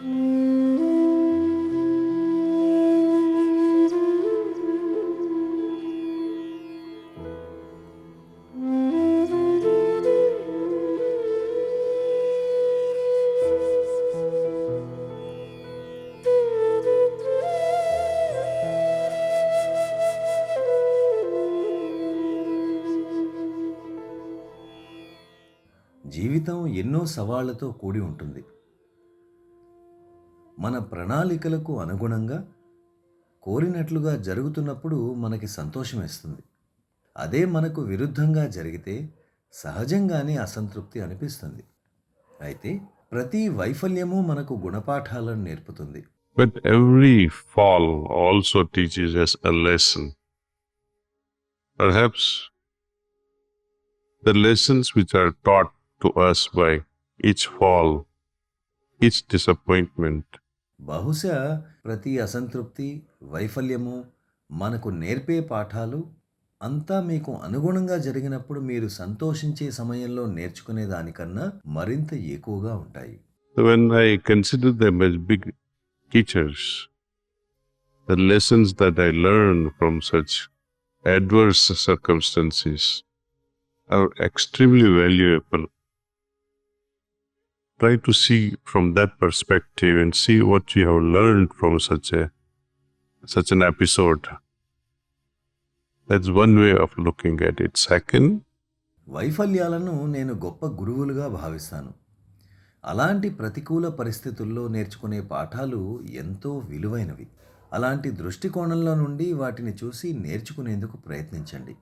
జీవితం ఎన్నో సవాళ్లతో కూడి ఉంటుంది. మన ప్రణాళికలకు అనుగుణంగా కోరినట్లుగా జరుగుతున్నప్పుడు మనకి సంతోషమేస్తుంది. అదే మనకు విరుద్ధంగా జరిగితే సహజంగానే అసంతృప్తి అనిపిస్తుంది. అయితే ప్రతి వైఫల్యము మనకు గుణపాఠాలను నేర్పుతుంది. But every fall also teaches us a lesson. Perhaps the lessons which are taught to us by each fall, each disappointment, బహుశా ప్రతి అసంతృప్తి, వైఫల్యము మనకు నేర్పే పాఠాలు అంతా మీకు అనుగుణంగా జరిగినప్పుడు మీరు సంతోషించే సమయంలో నేర్చుకునే దానికన్నా మరింత ఎక్కువగా ఉంటాయి. when I consider them as big teachers, the lessons that I learned from such adverse circumstances are extremely valuable. Try to see from that perspective and see what you have learned from such an episode. That's one way of looking at it. Second, వైఫల్యాలను నేను గొప్ప గురువులుగా భావిస్తాను. అలాంటి ప్రతికూల పరిస్థితుల్లో నేర్చుకునే పాఠాలు ఎంతో విలువైనవి. అలాంటి దృష్టికోణంలో నుండి వాటిని చూసి నేర్చుకునేందుకు ప్రయత్నించండి.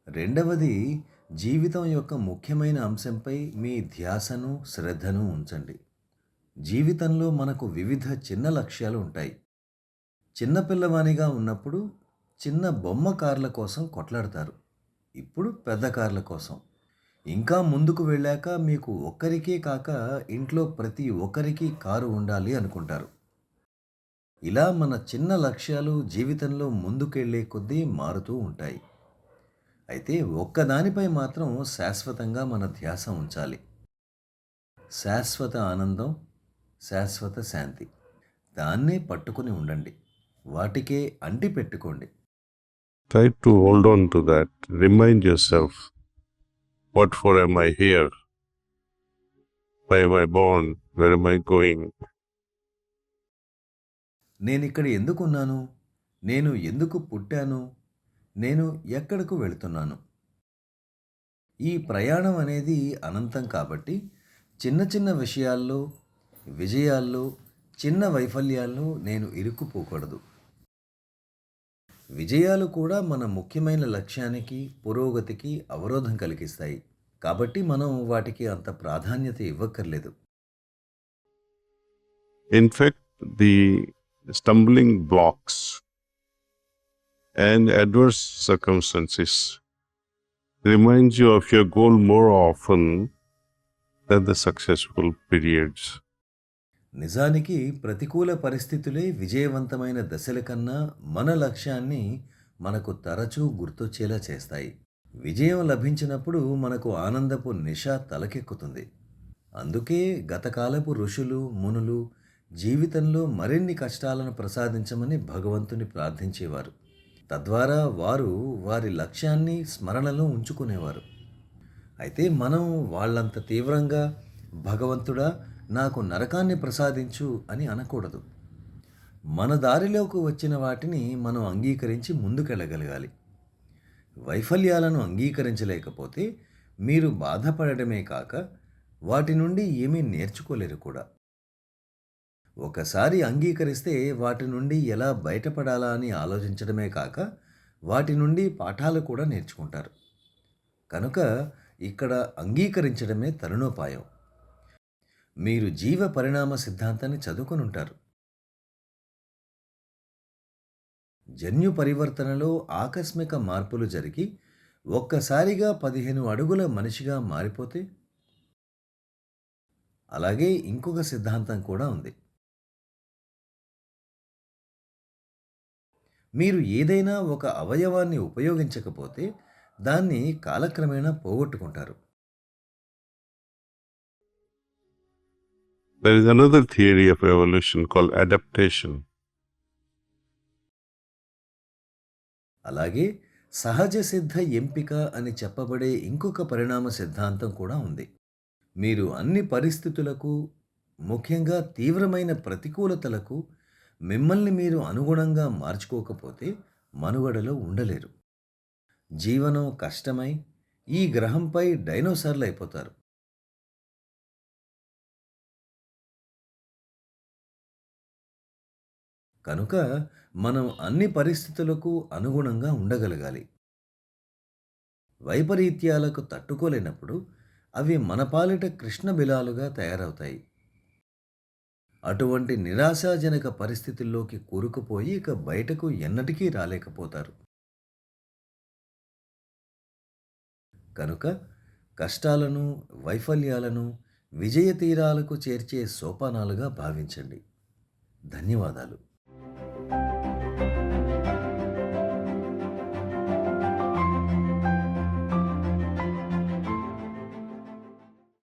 రెండవది, జీవితం యొక్క ముఖ్యమైన అంశంపై మీ ధ్యాసను, శ్రద్ధను ఉంచండి. జీవితంలో మనకు వివిధ చిన్న లక్ష్యాలు ఉంటాయి. చిన్నపిల్లవానిగా ఉన్నప్పుడు చిన్న బొమ్మ కార్ల కోసం కొట్లాడతారు. ఇప్పుడు పెద్ద కార్ల కోసం. ఇంకా ముందుకు వెళ్ళాక మీకు ఒక్కరికే కాక ఇంట్లో ప్రతి ఒక్కరికి కారు ఉండాలి అనుకుంటారు. ఇలా మన చిన్న లక్ష్యాలు జీవితంలో ముందుకెళ్లే కొద్దీ మారుతూ ఉంటాయి. అయితే ఒక్కదానిపై మాత్రం శాశ్వతంగా మన ధ్యాస ఉంచాలి. శాశ్వత ఆనందం, శాశ్వత శాంతి. దాన్నే పట్టుకుని ఉండండి. వాటికే అంటి పెట్టుకోండి. try to hold on to that. Remind yourself, what for am I here? Why am I born? Where am I going? నేనిక్కడ ఎందుకున్నాను? నేను ఎందుకు పుట్టాను? నేను ఎక్కడకు వెళుతున్నాను? ఈ ప్రయాణం అనేది అనంతం కాబట్టి చిన్న చిన్న విషయాల్లో, విజయాల్లో, చిన్న వైఫల్యాల్లో నేను ఇరుక్కుపోకూడదు. విజయాలు కూడా మన ముఖ్యమైన లక్ష్యానికి, పురోగతికి అవరోధం కలిగిస్తాయి. కాబట్టి మనం వాటికి అంత ప్రాధాన్యత ఇవ్వక్కర్లేదు. In fact, the stumbling blocks and adverse circumstances remind you of your goal more often than the successful periods. నిజానికి ప్రతికూల పరిస్థితులే విజయవంతమైన దశల కన్నా మన లక్ష్యాన్ని మనకు తరచూ గుర్తొచ్చేలా చేస్తాయి. విజయం లభించినప్పుడు మనకు ఆనందపు నిశ తలకెక్కుతుంది. అందుకే గతకాలపు ఋషులు, మునులు జీవితంలో మరిన్ని కష్టాలను ప్రసాదించమని భగవంతుని ప్రార్థించేవారు. తద్వారా వారు వారి లక్ష్యాన్ని స్మరణలో ఉంచుకునేవారు. అయితే మనం వాళ్ళంత తీవ్రంగా భగవంతుడా నాకు నరకాన్ని ప్రసాదించు అని అనకూడదు. మన దారిలోకి వచ్చిన వాటిని మనం అంగీకరించి ముందుకెళ్ళగలగాలి. వైఫల్యాలను అంగీకరించలేకపోతే మీరు బాధపడడమే కాక వాటి నుండి ఏమీ నేర్చుకోలేరు కూడా. ఒకసారి అంగీకరిస్తే వాటి నుండి ఎలా బయటపడాలా అని ఆలోచించడమే కాక వాటి నుండి పాఠాలు కూడా నేర్చుకుంటారు. కనుక ఇక్కడ అంగీకరించడమే తరుణోపాయం. మీరు జీవ పరిణామ సిద్ధాంతాన్ని చదువుకొని ఉంటారు. జన్యు పరివర్తనలో ఆకస్మిక మార్పులు జరిగి ఒక్కసారిగా 15 అడుగుల మనిషిగా మారిపోతే, అలాగే ఇంకొక సిద్ధాంతం కూడా ఉంది. మీరు ఏదైనా ఒక అవయవాన్ని ఉపయోగించకపోతే దాన్ని కాలక్రమేణా పోగొట్టుకుంటారు. There is another theory of evolution called adaptation. అలాగే సహజ సిద్ధ ఎంపిక అని చెప్పబడే ఇంకొక పరిణామ సిద్ధాంతం కూడా ఉంది. మీరు అన్ని పరిస్థితులకు, ముఖ్యంగా తీవ్రమైన ప్రతికూలతలకు మిమ్మల్ని మీరు అనుగుణంగా మార్చుకోకపోతే మనుగడలో ఉండలేరు. జీవనం కష్టమై ఈ గ్రహంపై డైనోసార్లు అయిపోతారు. కనుక మనం అన్ని పరిస్థితులకు అనుగుణంగా ఉండగలగాలి. వైపరీత్యాలకు తట్టుకోలేనప్పుడు అవి మన పాలిట కృష్ణబిలాలుగా తయారవుతాయి. అటువంటి నిరాశాజనక పరిస్థితుల్లోకి కూరుకుపోయి ఇక బయటకు ఎన్నటికీ రాలేకపోతారు. కనుక కష్టాలను, వైఫల్యాలను విజయ తీరాలకు చేర్చే సోపానాలుగా భావించండి. ధన్యవాదాలు.